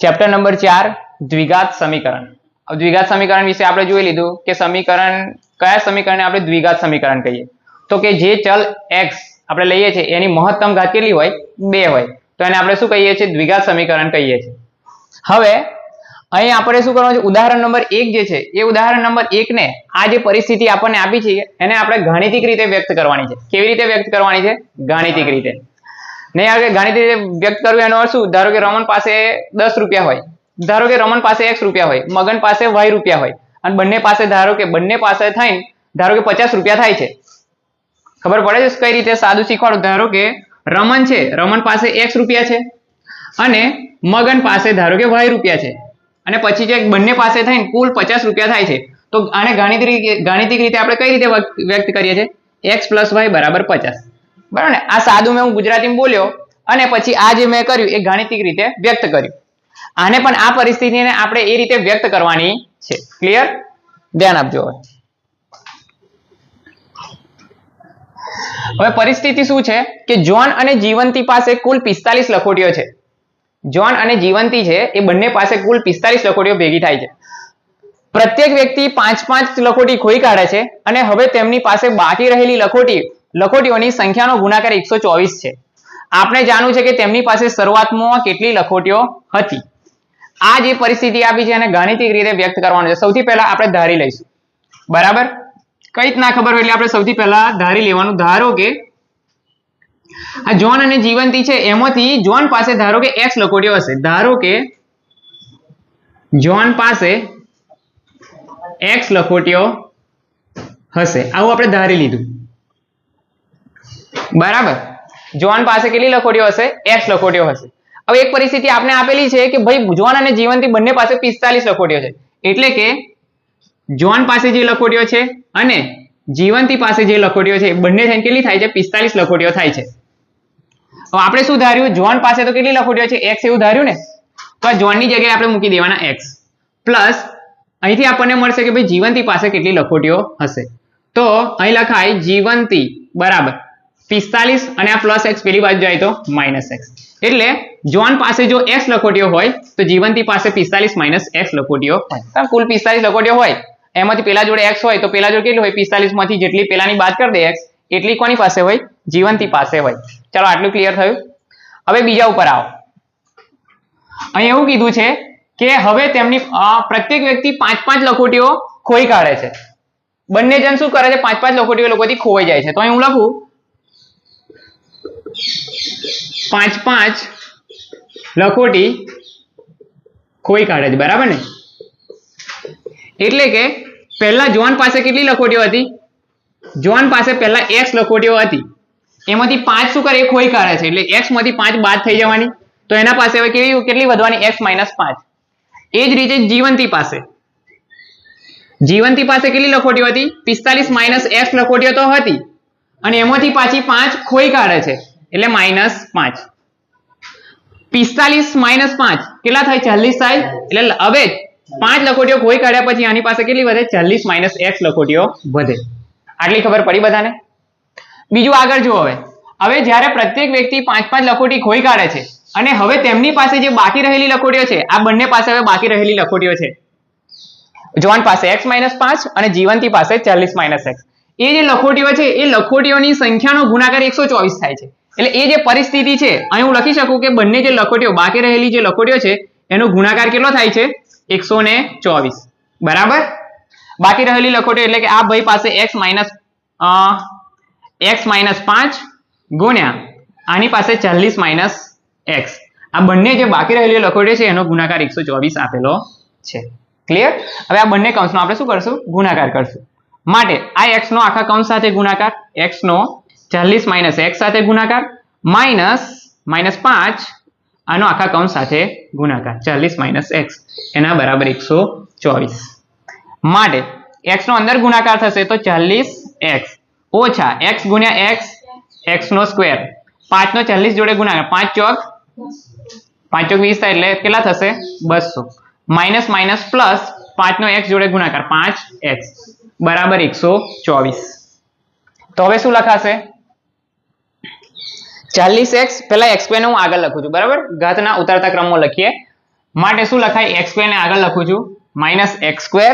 Chapter number 4 દ્વિઘાત સમીકરણ. अब દ્વિઘાત સમીકરણ વિશે આપણે જોઈ લીધું કે સમીકરણ કયા સમીકરણને આપણે દ્વિઘાત સમીકરણ કહીએ તો કે જે ચલ x આપણે લઈએ છીએ એની મહત્તમ ઘાત કેટલી હોય 2 હોય તો એને આપણે શું કહીએ છીએ દ્વિઘાત સમીકરણ કહીએ છીએ. હવે અહીં આપણે શું કરવાનું છે ઉદાહરણ નંબર 1 જે છે એ ઉદાહરણ નંબર 1 ને આ જે પરિસ્થિતિ આપણને આપી છે એને આપણે ગાણિતિક રીતે વ્યક્ત કરવાની છે. કેવી રીતે વ્યક્ત કરવાની છે? ગાણિતિક રીતે. નહીં આવે ગાણિતિક રીતે વ્યક્ત કરવું એનો અર્થ શું? ધારો કે રમણ પાસે 10 રૂપિયા હોય, ધારો કે રમણ પાસે x રૂપિયા હોય, મગન પાસે y રૂપિયા હોય અને બંને પાસે ધારો કે બંને પાસે થઈને ધારો કે 50 રૂપિયા થાય છે. ખબર પડે છે કઈ રીતે? સાદું શીખવાડું. ધારો કે રમણ છે, રમણ પાસે x રૂપિયા છે અને મગન પાસે ધારો કે y રૂપિયા છે અને પછી જે બંને પાસે થઈને કુલ 50 રૂપિયા થાય છે તો આને ગાણિતિક રીતે આપણે કઈ રીતે વ્યક્ત કરીએ છીએ? x + y = 50. બરાબર ને? આ સાદું મેં હું ગુજરાતીમાં બોલ્યો અને પછી આ જે મેં કર્યું એ ગાણિતિક રીતે વ્યક્ત કર્યું. આને પણ આ પરિસ્થિતિને આપણે એ રીતે વ્યક્ત કરવાની છે. ક્લિયર? ધ્યાન આપજો. હવે પરિસ્થિતિ શું છે કે જોન અને જીવંતી પાસે કુલ 45 લખોટીઓ છે. જોન અને જીવંતી છે એ બંને પાસે કુલ 45 લખોટીઓ ભેગી થાય છે. પ્રત્યેક વ્યક્તિ 5-5 લખોટી ખોઈ કાઢે છે અને હવે તેમની પાસે બાકી રહેલી લખોટીઓની સંખ્યાનો ગુણાકાર 124 છે. આપણે જાણવું છે કે તેમની પાસે શરૂઆતમાં કેટલી લખોટીઓ હતી. આ જે પરિસ્થિતિ આપી છે એને ગાણિતિક રીતે વ્યક્ત કરવાનું છે. સૌથી પહેલા આપણે ધારી લઈશું. બરાબર? કઈ જ ના ખબર હોય એટલે આપણે સૌથી પહેલા ધારી લેવાનું. ધારો કે આ જોન અને જીવંતી છે એમાંથી જોન પાસે ધારો કે x લખોટીઓ હશે. ધારો કે જોન પાસે x લખોટીઓ હશે. આવું આપણે ધારી લીધું. બરાબર? જોન પાસે કેટલી લખોટીઓ હશે? x લખોટીઓ હશે. હવે એક પરિસ્થિતિ આપણે આપેલી છે કે ભાઈ જોન અને જીવંતી બંને પાસે 45 લખોટીઓ છે એટલે કે જોન પાસે જે લખોટીઓ છે અને જીવંતી પાસે જે લખોટીઓ છે બંને થઈને કેટલી થાય છે? 45 લખોટીઓ થાય છે. હવે આપણે શું ધાર્યું? જોન પાસે તો કેટલી લખોટીઓ છે? x એવું ધાર્યું ને. તો આ જોનની જગ્યાએ આપણે મૂકી દેવાના x પ્લસ અહીંથી આપણને મળશે કે ભાઈ જીવંતી પાસે કેટલી લખોટીઓ હશે. તો અહીં લખાય જીવંતી બરાબર 45 અને આ પ્લસ x પેલી બાજુ જાય તો -x. એટલે જોન પાસે જો x લખોટીઓ હોય તો જીવંતી પાસે 45 - x લખોટીઓ હોય. કુલ 45 લખોટીઓ હોય એમાંથી પેલા જોડે x હોય તો પેલા જોડે કેટલી હોય? 45 માંથી જેટલી પેલાની બાદ કરી દે x એટલી કોની પાસે હોય? જીવંતી પાસે હોય. ચાલો આટલું ક્લિયર થયું. હવે બીજા ઉપર આવો. અહીં એવું કીધું છે કે હવે તેમની પ્રત્યેક વ્યક્તિ 5-5 લખોટીઓ ખોઈ કાઢે છે. બંને જણ શું કરે છે? 5-5 લખોટીઓ લોકોથી ખોવાઈ જાય છે. તો અહીં હું લખું 5-5 લખોટી ખોઈ કાઢે છે. બરાબર ને? એટલે કે પહેલા જોન પાસે કેટલી લખોટીઓ હતી? જોન પાસે પહેલા x લખોટીઓ હતી એમાંથી 5 શું કરે? એ ખોઈ કાઢે છે એટલે x માંથી 5 બાદ થઈ જવાની. તો એના પાસે હવે કેટલી વધવાની? x - 5. એ જ રીતે જીવંતી પાસે કેટલી લખોટીઓ હતી? 45 - x લખોટીઓ તો હતી અને એમાંથી પાછી 5 ખોઈ કાઢે છે એટલે -5. 45 - 5 કેટલા થાય? 40 થાય. એટલે હવે 5 લખોટીઓ ખોઈ કાઢ્યા પછી આની પાસે કેટલી વધે? 40 - x લખોટીઓ વધે. આટલી ખબર પડી બધાને? બીજું આગળ જુઓ. હવે જ્યારે પ્રત્યેક વ્યક્તિ 5-5 લખોટી ખોઈ કાઢે છે અને હવે તેમની પાસે જે બાકી રહેલી લખોટીઓ છે આ બંને પાસે હવે બાકી રહેલી લખોટીઓ છે. જોન પાસે x - 5 અને જીવંતી પાસે 40 - x. એ જે લખોટીઓ છે એ લખોટીઓની સંખ્યાનો ગુણાકાર 124 થાય છે. એટલે એ જે પરિસ્થિતિ છે અહીં હું લખી શકું કે બંને જે લખોટીઓ બાકી રહેલી જે લખોટીઓ છે એનો ગુણાકાર કેટલો થાય છે? 124. બરાબર? બાકી રહેલી લખોટીઓ એટલે કે આ ભાઈ પાસે x - 5 ગુણ્યા આની પાસે 40 - x. આ બંને જે બાકી રહેલી લખોટીઓ છે એનો ગુણાકાર 124 આપેલો છે. ક્લિયર? હવે આ બંને કૌંસનો આપણે શું કરશું? ગુણાકાર કરશું. માટે આ x નો આખા કૌંસ સાથે ગુણાકાર, x નો 40 - x સાથે ગુણાકાર -5 આનો આખા કૌંસ સાથે ગુણાકાર 40 - x એના બરાબર 124. માટે x નો અંદર ગુણાકાર થશે તો 40x ઓછા x ગુણ્યા x નો સ્ક્વેર 5 નો 40 જોડે ગુણાકાર 5 ચોક 20 થાય એટલે કેટલા થશે? 200 માઇનસ પ્લસ 5 નો x જોડે ગુણાકાર 5x બરાબર 124. તો હવે શું લખાશે? 40x પહેલા x2 ને હું આગળ લખું છું. બરાબર? ઘાતના ઉતારતા ક્રમમાં લખીએ. માટે શું લખાય x સ્ક્વેર ને આગળ લખું છું માઇનસ એક્સ સ્ક્વેર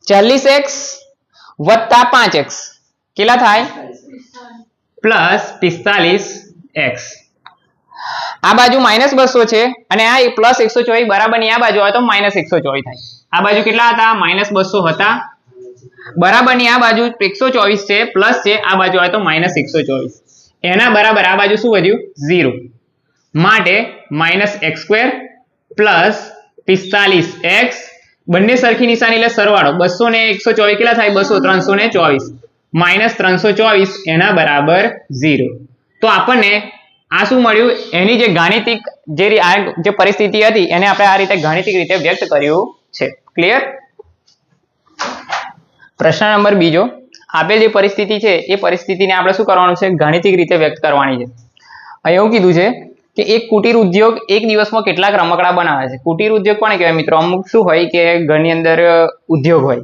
40x વત્તા 5x કેટલા થાય પ્લસ 45x આ બાજુ માઇનસ 200 છે અને આ પ્લસ 124 બરાબરની આ બાજુ આવે તો માઇનસ 124 થાય આ બાજુ કેટલા હતા માઇનસ 200 હતા બરાબરની આ બાજુ 124 છે પ્લસ છે આ બાજુ આવે તો માઇનસ 124 એના બરાબર આ બાજુ શું વધ્યું 0 માટે minus x square plus 45x બંને સરખી નિશાની એટલે સરવાળો 200 ને 124 કેટલા થાય 200 324 માઇનસ 324 એના બરાબર 0 તો આપણને આ શું મળ્યું એની જે ગાણિતિક જે પરિસ્થિતિ હતી એને આપણે આ રીતે ગાણિતિક રીતે વ્યક્ત કર્યું છે ક્લિયર પ્રશ્ન નંબર બીજો આપેલ જે પરિસ્થિતિ છે એ પરિસ્થિતિને આપણે શું કરવાનું છે ગાણિતિક રીતે વ્યક્ત કરવાની છે અહીં એવું કીધું છે કે એક કુટીર ઉદ્યોગ એક દિવસમાં કેટલાક રમકડા બનાવે છે કુટીર ઉદ્યોગ કોને કહેવાય મિત્રો અમુક શું હોય કે ઘરની અંદર ઉદ્યોગ હોય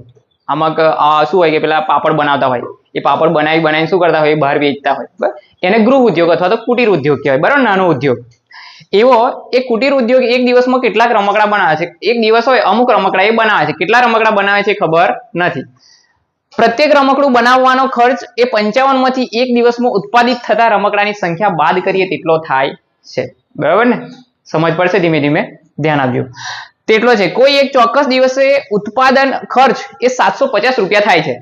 અમુક શું હોય કે પેલા પાપડ બનાવતા હોય એ પાપડ બનાવીને શું કરતા હોય બહાર વેચતા હોય બરાબર એને ગૃહ ઉદ્યોગ અથવા તો કુટીર ઉદ્યોગ કહેવાય બરાબર નાનો ઉદ્યોગ એવો એક કુટીર ઉદ્યોગ એક દિવસમાં કેટલાક રમકડા બનાવે છે એક દિવસ હોય અમુક રમકડા એ બનાવે છે કેટલા રમકડા બનાવે છે ખબર નથી પ્રત્યેક રમકડું બનાવવાનો ખર્ચ એ 55 માંથી એક દિવસમાં ઉત્પાદિત થતા રમકડાની સંખ્યા બાદ કરીએ તેટલો થાય છે બરાબર ને સમજ પડશે ધીમે ધીમે ધ્યાન આપજો તેટલો છે કોઈ એક ચોક્કસ દિવસે ઉત્પાદન ખર્ચ એ 750 રૂપિયા થાય છે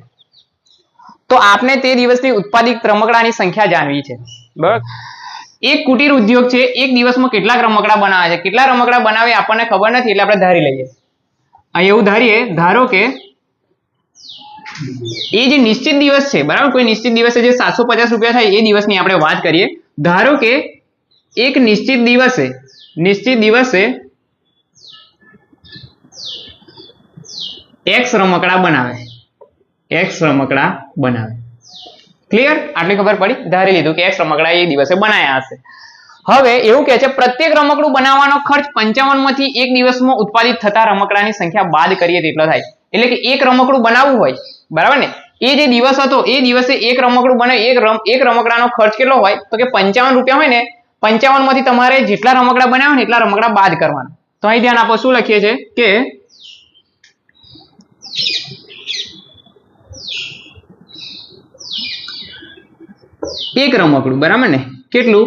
તો આપને તે દિવસની ઉત્પાદિત રમકડાની સંખ્યા જાણવી છે બરાબર એક કુટીર ઉદ્યોગ છે એક દિવસમાં કેટલાક રમકડા બનાવે છે કેટલા રમકડા બનાવે આપણને ખબર નથી એટલે આપણે ધારી લઈએ અહીં એવું ધારીએ ધારો કે એ જે નિશ્ચિત દિવસ છે બરાબર કોઈ નિશ્ચિત દિવસે જે 750 રૂપિયા થાય એ દિવસની આપણે વાત કરીએ ધારો કે એક નિશ્ચિત દિવસે x રમકડા બનાવે ક્લિયર આટલી ખબર પડી ધારી લીધું કે x રમકડા એ દિવસે બનાવ્યા હશે હવે એવું કહે છે પ્રત્યેક રમકડું બનાવવાનો ખર્ચ 55 માંથી એક દિવસમાં ઉત્પાદિત થતા રમકડાની સંખ્યા બાદ કરીએ તેટલો થાય એટલે કે એક રમકડું બનાવવું હોય બરાબર ને એ જે દિવસ હતો એ દિવસે એક રમકડું બને એક રમકડાનો ખર્ચ કેટલો હોય તો કે 55 રૂપિયા હોય ને 55 માંથી તમારે જેટલા રમકડા બનાવે ને એટલા રમકડા બાદ કરવાના તો અહીં ધ્યાન આપો શું લખીએ છે કે એક રમકડું બરાબર ને કેટલું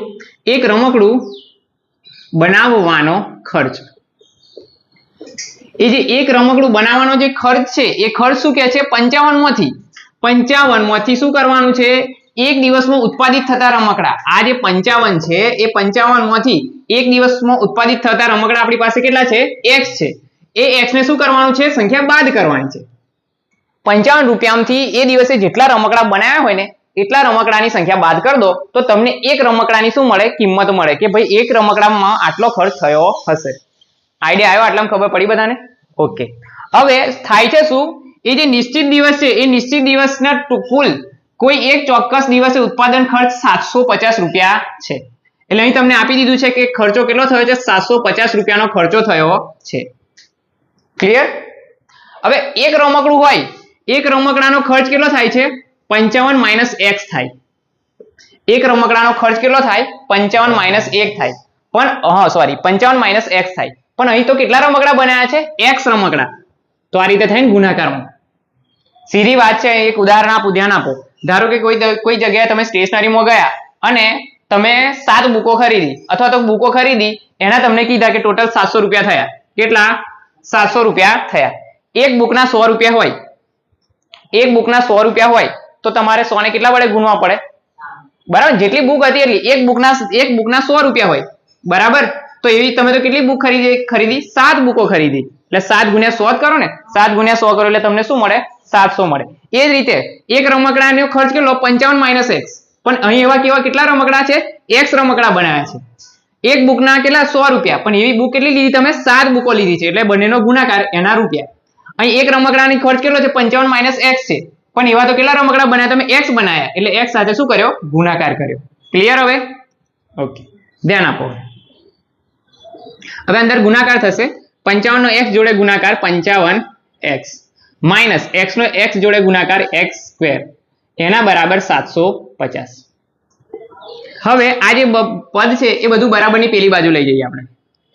એક રમકડું બનાવવાનો ખર્ચ એ જે એક રમકડું બનાવવાનો જે ખર્ચ છે એ ખર્ચ શું કહે છે 55 માંથી શું કરવાનું છે એક દિવસમાં ઉત્પાદિત થતા રમકડા આ જે 55 છે એ 55 માંથી એક દિવસમાં ઉત્પાદિત થતા રમકડા આપણી પાસે કેટલા છે x છે એ x ને શું કરવાનું છે સંખ્યા બાદ કરવાની છે 55 રૂપિયામાંથી એ દિવસે જેટલા રમકડા બનાવ્યા હોય ને એટલા રમકડાની સંખ્યા બાદ કરી દો તો તમને એક રમકડાની શું મળે કિંમત મળે કે ભાઈ એક રમકડામાં આટલો ખર્ચ થયો હશે આઈડિયા આવ્યો આટલામાં ખબર પડી બધાને ઓકે હવે થાય છે શું એ જે નિશ્ચિત દિવસ છે એ નિશ્ચિત દિવસના કુલ કોઈ એક ચોક્કસ દિવસે ઉત્પાદન ખર્ચ 750 રૂપિયા છે એટલે અહીં તમને આપી દીધું છે કે ખર્ચો કેટલો થયો છે 750 રૂપિયાનો ખર્ચો થયો છે ક્લિયર હવે એક રમકડું હોય એક રમકડાનો ખર્ચ કેટલો થાય છે 55 માઇનસ x થાય એક રમકડાનો ખર્ચ કેટલો થાય 55 માઇનસ 1 થાય પણ 55 માઇનસ x થાય પણ અહીં તો કેટલા રમકડા બનાવ્યા છે x રમકડા તો આ રીતે થાય ને ગુણાકારમાં સીધી વાત છે એક ઉદાહરણ આપું ધ્યાન આપો ધારો કે કોઈ જગ્યાએ તમે સ્ટેશનરીમાં ગયા અને તમે 7 બુકો ખરીદી અથવા તો બુકો ખરીદી એના તમને કીધા કે ટોટલ 700 રૂપિયા થયા કેટલા 700 રૂપિયા થયા એક બુકના 100 રૂપિયા હોય એક બુકના 100 રૂપિયા હોય તો તમારે 100 ને કેટલા વડે ગુણવા પડે બરાબર જેટલી બુક હતી એટલી એક બુકના 100 રૂપિયા હોય બરાબર તો એવી તમે તો કેટલી બુક ખરીદી 7 બુકો ખરીદી એટલે 7 ગુણ્યા 100 કરો ને 7 ગુણ્યા 100 કરો એટલે તમને શું મળે 700 મળે એ જ રીતે એક રમકડાનો ખર્ચ કેટલો 55 માઇનસ x પણ અહીં એવા કેટલા રમકડા છે x રમકડા બનાવ્યા છે એક બુકના કેટલા 100 રૂપિયા પણ એવી બુક કેટલી લીધી તમે 7 બુકો લીધી છે એટલે બંનેનો ગુણાકાર એના રૂપિયા અહીં એક રમકડાની ખર્ચ કેટલો છે 55 માઇનસ x છે પણ એવા તો કેટલા રમકડા બનાવ્યા તમે x બનાવ્યા એટલે x સાથે શું કર્યો ગુણાકાર કર્યો ક્લિયર હવે ઓકે ધ્યાન આપો હવે અંદર ગુણાકાર થશે 55 નો x જોડે ગુણાકાર 55x માઇનસ x નો x જોડે ગુણાકાર x સ્ક્વેર એના બરાબર 750 હવે આ જે પદ છે એ બધું બરાબરની પેલી બાજુ લઈ જઈએ આપણે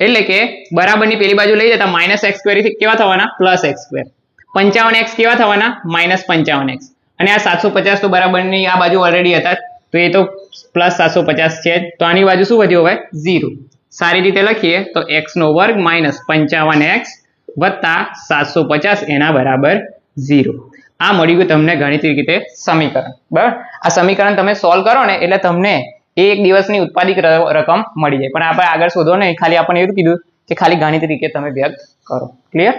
એટલે કે બરાબરની પેલી બાજુ લઈ જતા -x² કેવા થવાના +x². 55x કેવા થવાના -55x. અને આ 750 તો બરાબરની આ બાજુ ઓલરેડી હતા, તો એ તો +750 છે, તો આની બાજુ શું વધ્યું હવે 0. સારી રીતે લખીએ તો x² - 55x વત્તા 750 એના બરાબર 0. આ મળી ગયું તમને ગાણિતિક રીતે સમીકરણ. બરાબર, આ સમીકરણ તમે સોલ્વ કરો ને એટલે તમને એક દિવસની ઉત્પાદિત રકમ મળી જાય. પણ આપણે આગળ શોધો નહીં, ખાલી આપણને એવું કીધું કે ખાલી ગાણિતિક રીતે તમે વ્યક્ત કરો. ક્લિયર?